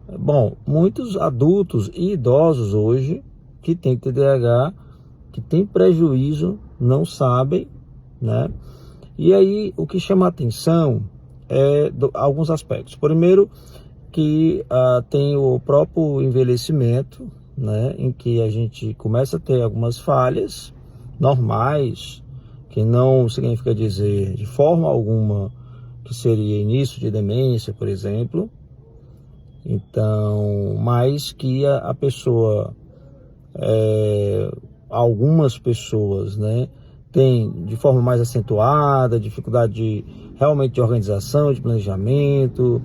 Bom, muitos adultos e idosos hoje que têm TDAH, que têm prejuízo, não sabem, né? E aí o que chama a atenção é alguns aspectos. Primeiro, que tem o próprio envelhecimento, né? Em que a gente começa a ter algumas falhas normais, que não significa dizer de forma alguma que seria início de demência, por exemplo. Então, mas que a pessoa, algumas pessoas, né, têm de forma mais acentuada, dificuldade realmente de organização, de planejamento,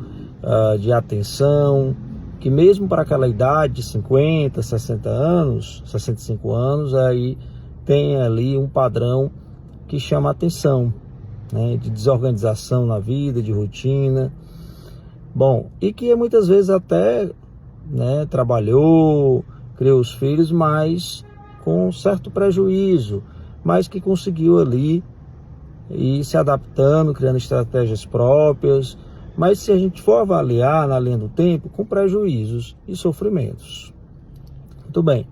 de atenção, que mesmo para aquela idade de 50, 60 anos, 65 anos, aí tem ali um padrão que chama atenção, né, de desorganização na vida, de rotina. Bom, e que muitas vezes até, né, trabalhou, criou os filhos, mas com certo prejuízo, mas que conseguiu ali ir se adaptando, criando estratégias próprias, mas se a gente for avaliar na linha do tempo, com prejuízos e sofrimentos. Muito bem.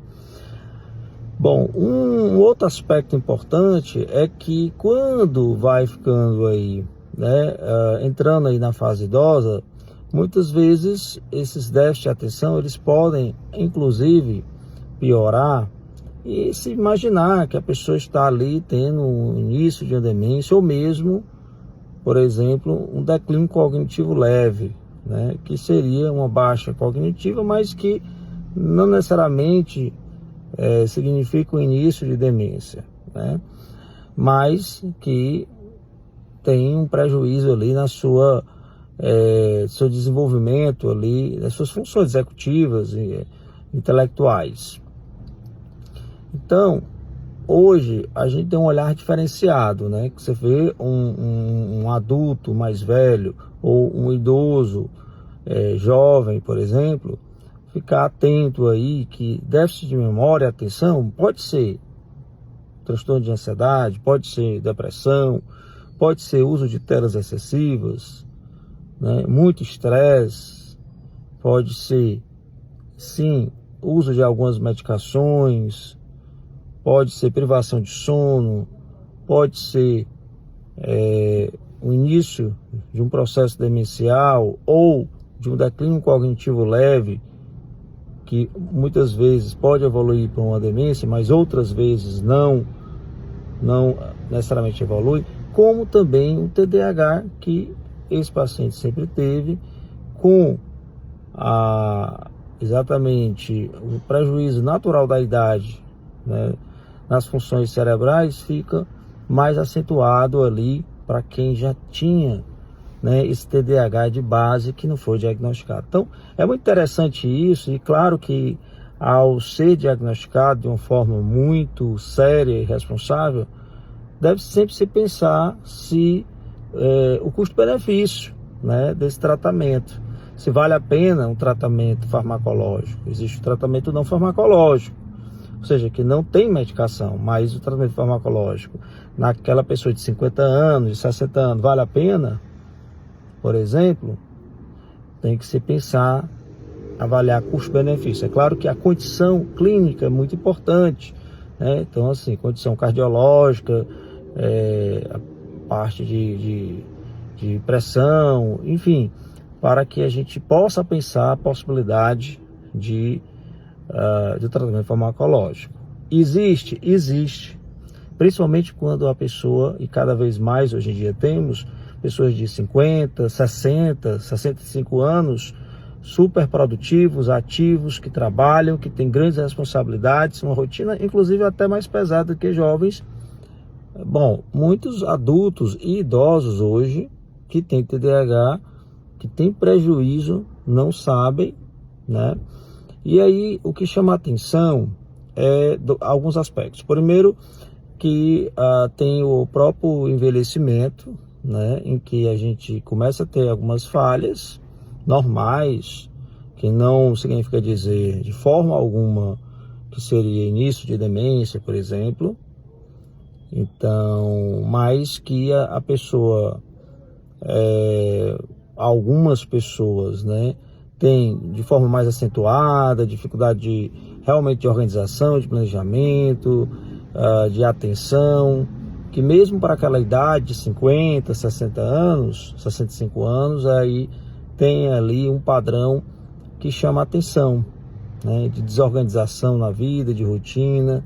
Bom, um outro aspecto importante é que quando vai ficando aí, né, entrando aí na fase idosa, muitas vezes esses déficits de atenção, eles podem, inclusive, piorar e se imaginar que a pessoa está ali tendo um início de uma demência ou mesmo, por exemplo, um declínio cognitivo leve, né, que seria uma baixa cognitiva, mas que não necessariamente significa o início de demência, né? Mas que tem um prejuízo ali na sua seu desenvolvimento ali, das suas funções executivas e intelectuais. Então, hoje a gente tem um olhar diferenciado, né? Que você vê um adulto mais velho ou um idoso jovem, por exemplo, ficar atento aí que déficit de memória e atenção pode ser transtorno de ansiedade, pode ser depressão, pode ser uso de telas excessivas, né? Muito estresse, pode ser, sim, uso de algumas medicações, pode ser privação de sono, pode ser o início de um processo demencial ou de um declínio cognitivo leve, que muitas vezes pode evoluir para uma demência, mas outras vezes não necessariamente evolui, como também o TDAH, que esse paciente sempre teve, com exatamente o prejuízo natural da idade, né, nas funções cerebrais, fica mais acentuado ali para quem já tinha, né, esse TDAH de base que não foi diagnosticado. Então, é muito interessante isso, e claro que ao ser diagnosticado de uma forma muito séria e responsável, deve sempre se pensar se o custo-benefício, né, desse tratamento, se vale a pena um tratamento farmacológico. Existe o tratamento não farmacológico, ou seja, que não tem medicação, mas o tratamento farmacológico naquela pessoa de 50 anos, de 60 anos, vale a pena? Por exemplo, tem que se pensar, avaliar custo-benefício. É claro que a condição clínica é muito importante, né? Então, assim, condição cardiológica, a parte de pressão, enfim, para que a gente possa pensar a possibilidade de tratamento farmacológico. Existe, principalmente quando a pessoa, e cada vez mais hoje em dia temos pessoas de 50, 60, 65 anos, super produtivos, ativos, que trabalham, que têm grandes responsabilidades, uma rotina inclusive até mais pesada que jovens. Bom, muitos adultos e idosos hoje que têm TDAH, que têm prejuízo, não sabem, né? E aí o que chama a atenção é alguns aspectos. Primeiro, que tem o próprio envelhecimento, né, em que a gente começa a ter algumas falhas normais, que não significa dizer de forma alguma que seria início de demência, por exemplo. Então, mas que a pessoa, algumas pessoas, né, tem de forma mais acentuada, dificuldade realmente de organização, de planejamento, de atenção, que mesmo para aquela idade de 50, 60 anos, 65 anos, aí tem ali um padrão que chama a atenção, né, de desorganização na vida, de rotina.